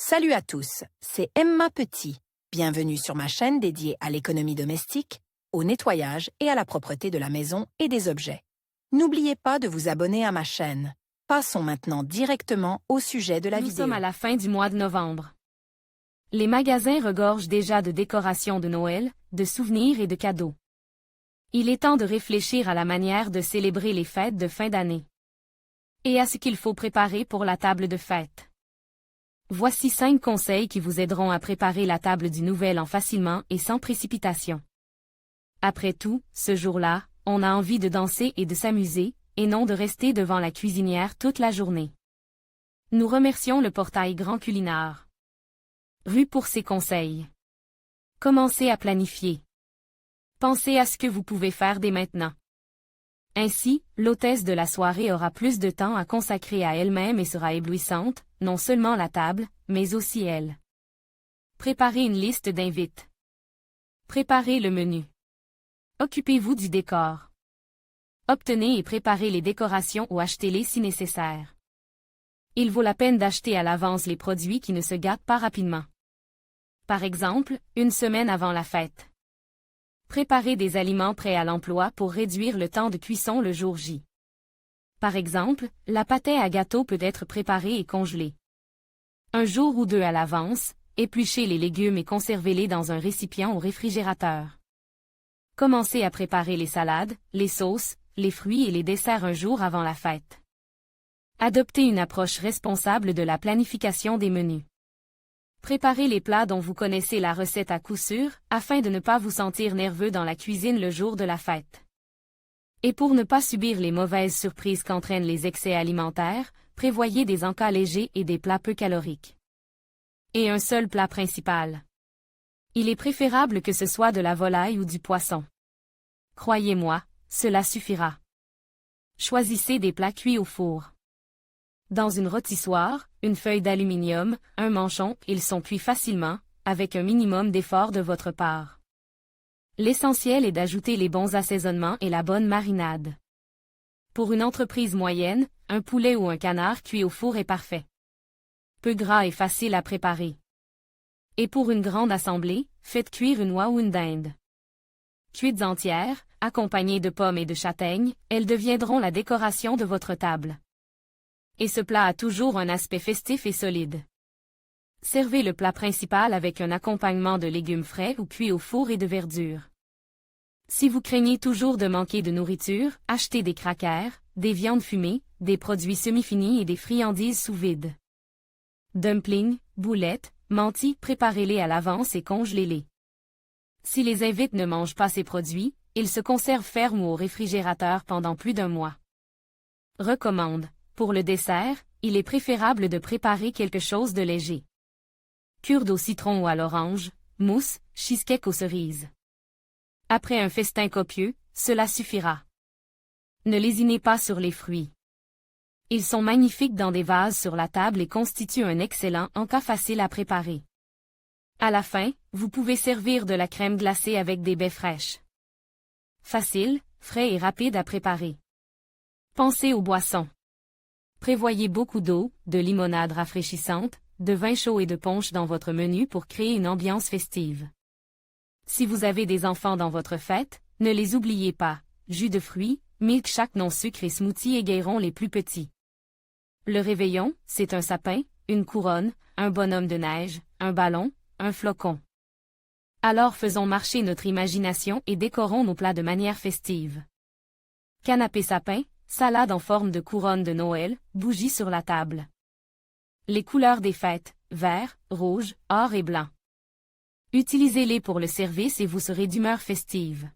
Salut à tous, c'est Emma Petit. Bienvenue sur ma chaîne dédiée à l'économie domestique, au nettoyage et à la propreté de la maison et des objets. N'oubliez pas de vous abonner à ma chaîne. Passons maintenant directement au sujet de la vidéo. Nous sommes à la fin du mois de novembre. Les magasins regorgent déjà de décorations de Noël, de souvenirs et de cadeaux. Il est temps de réfléchir à la manière de célébrer les fêtes de fin d'année. Et à ce qu'il faut préparer pour la table de fête. Voici 5 conseils qui vous aideront à préparer la table du Nouvel An facilement et sans précipitation. Après tout, ce jour-là, on a envie de danser et de s'amuser, et non de rester devant la cuisinière toute la journée. Nous remercions le portail Grand Culinard. Rue pour ses conseils. Commencez à planifier. Pensez à ce que vous pouvez faire dès maintenant. Ainsi, l'hôtesse de la soirée aura plus de temps à consacrer à elle-même et sera éblouissante, non seulement la table, mais aussi elle. Préparez une liste d'invites. Préparez le menu. Occupez-vous du décor. Obtenez et préparez les décorations ou achetez-les si nécessaire. Il vaut la peine d'acheter à l'avance les produits qui ne se gâtent pas rapidement. Par exemple, une semaine avant la fête. Préparez des aliments prêts à l'emploi pour réduire le temps de cuisson le jour J. Par exemple, la pâtée à gâteau peut être préparée et congelée. Un jour ou deux à l'avance, épluchez les légumes et conservez-les dans un récipient au réfrigérateur. Commencez à préparer les salades, les sauces, les fruits et les desserts un jour avant la fête. Adoptez une approche responsable de la planification des menus. Préparez les plats dont vous connaissez la recette à coup sûr, afin de ne pas vous sentir nerveux dans la cuisine le jour de la fête. Et pour ne pas subir les mauvaises surprises qu'entraînent les excès alimentaires, prévoyez des encas légers et des plats peu caloriques. Et un seul plat principal. Il est préférable que ce soit de la volaille ou du poisson. Croyez-moi, cela suffira. Choisissez des plats cuits au four. Dans une rôtissoire, une feuille d'aluminium, un manchon, ils sont cuits facilement, avec un minimum d'effort de votre part. L'essentiel est d'ajouter les bons assaisonnements et la bonne marinade. Pour une entreprise moyenne, un poulet ou un canard cuit au four est parfait. Peu gras et facile à préparer. Et pour une grande assemblée, faites cuire une oie ou une dinde. Cuites entières, accompagnées de pommes et de châtaignes, elles deviendront la décoration de votre table. Et ce plat a toujours un aspect festif et solide. Servez le plat principal avec un accompagnement de légumes frais ou cuits au four et de verdure. Si vous craignez toujours de manquer de nourriture, achetez des crackers, des viandes fumées, des produits semi-finis et des friandises sous vide. Dumplings, boulettes, mantis, préparez-les à l'avance et congelez-les. Si les invités ne mangent pas ces produits, ils se conservent fermes ou au réfrigérateur pendant plus d'un mois. Recommande. Pour le dessert, il est préférable de préparer quelque chose de léger. Cure au citron ou à l'orange, mousse, cheesecake aux cerises. Après un festin copieux, cela suffira. Ne lésinez pas sur les fruits. Ils sont magnifiques dans des vases sur la table et constituent un excellent encas facile à préparer. À la fin, vous pouvez servir de la crème glacée avec des baies fraîches. Facile, frais et rapide à préparer. Pensez aux boissons. Prévoyez beaucoup d'eau, de limonade rafraîchissante, de vin chaud et de punch dans votre menu pour créer une ambiance festive. Si vous avez des enfants dans votre fête, ne les oubliez pas, jus de fruits, milkshake non sucre et smoothies égayeront les plus petits. Le réveillon, c'est un sapin, une couronne, un bonhomme de neige, un ballon, un flocon. Alors faisons marcher notre imagination et décorons nos plats de manière festive. Canapé sapin, salade en forme de couronne de Noël, bougies sur la table. Les couleurs des fêtes, vert, rouge, or et blanc. Utilisez-les pour le service et vous serez d'humeur festive.